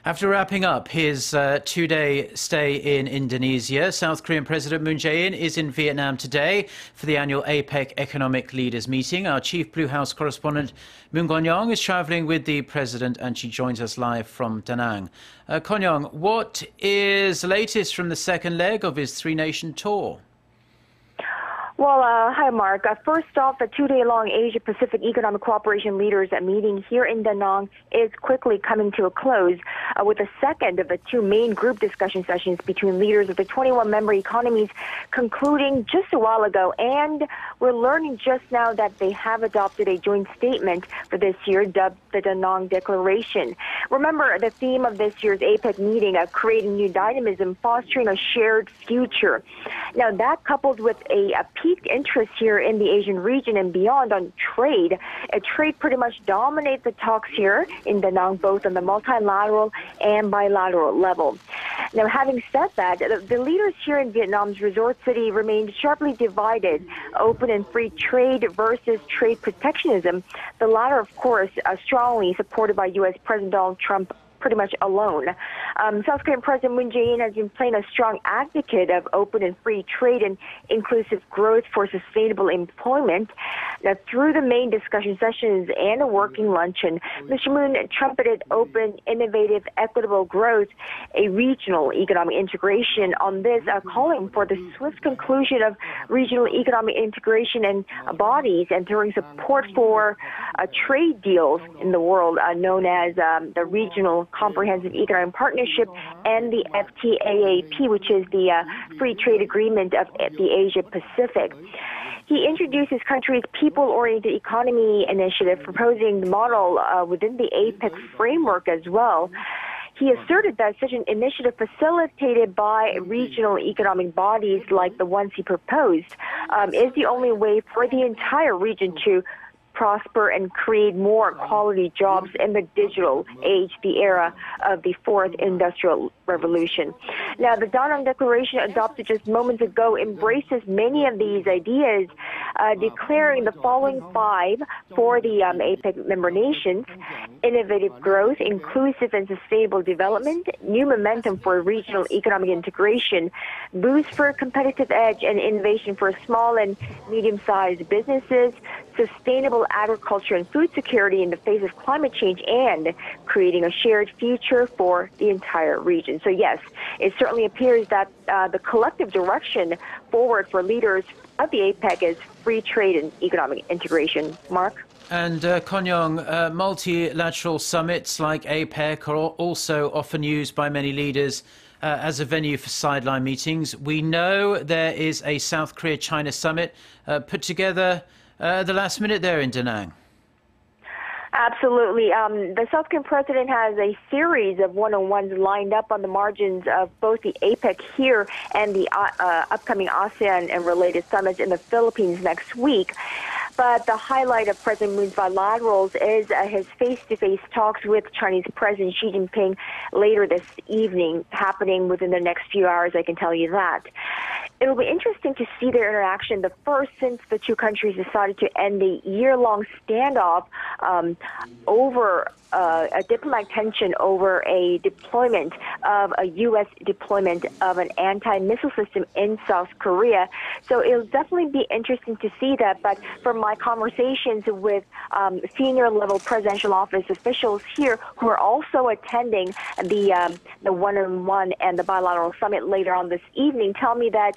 After wrapping up his two-day stay in Indonesia, South Korean President Moon Jae-in is in Vietnam today for the annual APEC Economic Leaders Meeting. Our Chief Blue House correspondent Moon Connyoung is travelling with the President and she joins us live from Danang. Connyoung, what is the latest from the second leg of his three-nation tour? Well, hi, Mark. First off, the two-day-long Asia-Pacific Economic Cooperation Leaders meeting here in Danang is quickly coming to a close with the second of the two main group discussion sessions between leaders of the 21 member economies concluding just a while ago. And we're learning just now that they have adopted a joint statement for this year dubbed the Danang Delcaration. Remember, the theme of this year's APEC meeting, creating new dynamism, fostering a shared future. Now, that coupled with a peaked interest here in the Asian region and beyond on trade. Trade pretty much dominates the talks here in Danang, both on the multilateral and bilateral level. Now, having said that, the leaders here in Vietnam's resort city remained sharply divided, open and free trade versus trade protectionism. The latter, of course, strongly supported by U.S. President Donald Trump pretty much alone. South Korean President Moon Jae-in has been playing a strong advocate of open and free trade and inclusive growth for sustainable employment. Now, through the main discussion sessions and a working luncheon, Mr. Moon trumpeted open, innovative, equitable growth, a regional economic integration on this, calling for the swift conclusion of regional economic integration and bodies, ensuring support for trade deals in the world known as the Regional Comprehensive Economic Partnership and the FTAAP, which is the Free Trade Agreement of the Asia Pacific. He introduced his country's people-oriented economy initiative, proposing the model within the APEC framework as well. He asserted that such an initiative facilitated by regional economic bodies like the ones he proposed is the only way for the entire region to prosper and create more quality jobs in the digital age, the era of the fourth industrial revolution. Now, the Danang Declaration adopted just moments ago embraces many of these ideas, declaring the following five for the APEC member nations: innovative growth, inclusive and sustainable development, new momentum for regional economic integration, boost for competitive edge and innovation for small and medium-sized businesses, sustainable agriculture and food security in the face of climate change, and creating a shared future for the entire region. So yes, it certainly appears that the collective direction forward for leaders of the APEC is free trade and economic integration. Mark? And Connyoung, multilateral summits like APEC are also often used by many leaders as a venue for sideline meetings. We know there is a South Korea-China summit put together the last minute there in Danang. Absolutely. The South Korean president has a series of one-on-ones lined up on the margins of both the APEC here and the upcoming ASEAN and related summits in the Philippines next week. But the highlight of President Moon's bilaterals is his face-to-face talks with Chinese President Xi Jinping later this evening, happening within the next few hours, I can tell you that. It will be interesting to see their interaction, the first since the two countries decided to end a year-long standoff over a diplomatic tension over a deployment of a U.S. deployment of an anti-missile system in South Korea. So it'll definitely be interesting to see that. But from my conversations with senior-level presidential office officials here who are also attending the one-on-one and the bilateral summit later on this evening, tell me that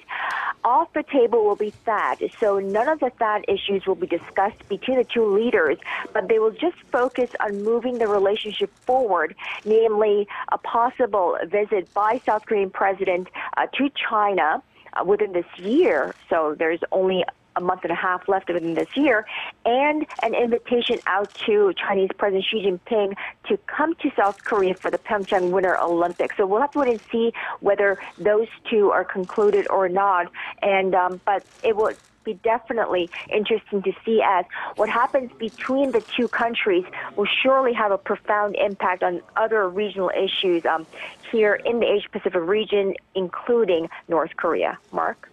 off the table will be THAAD. So none of the THAAD issues will be discussed between the two leaders, but they will just focus on moving the relationship forward, namely a possible visit by South Korean president to China within this year. So there's only a month and a half left within this year, and an invitation out to Chinese President Xi Jinping to come to South Korea for the Pyeongchang Winter Olympics. So we'll have to wait and see whether those two are concluded or not. And but it will be definitely interesting to see, as what happens between the two countries will surely have a profound impact on other regional issues here in the Asia-Pacific region, including North Korea. Mark?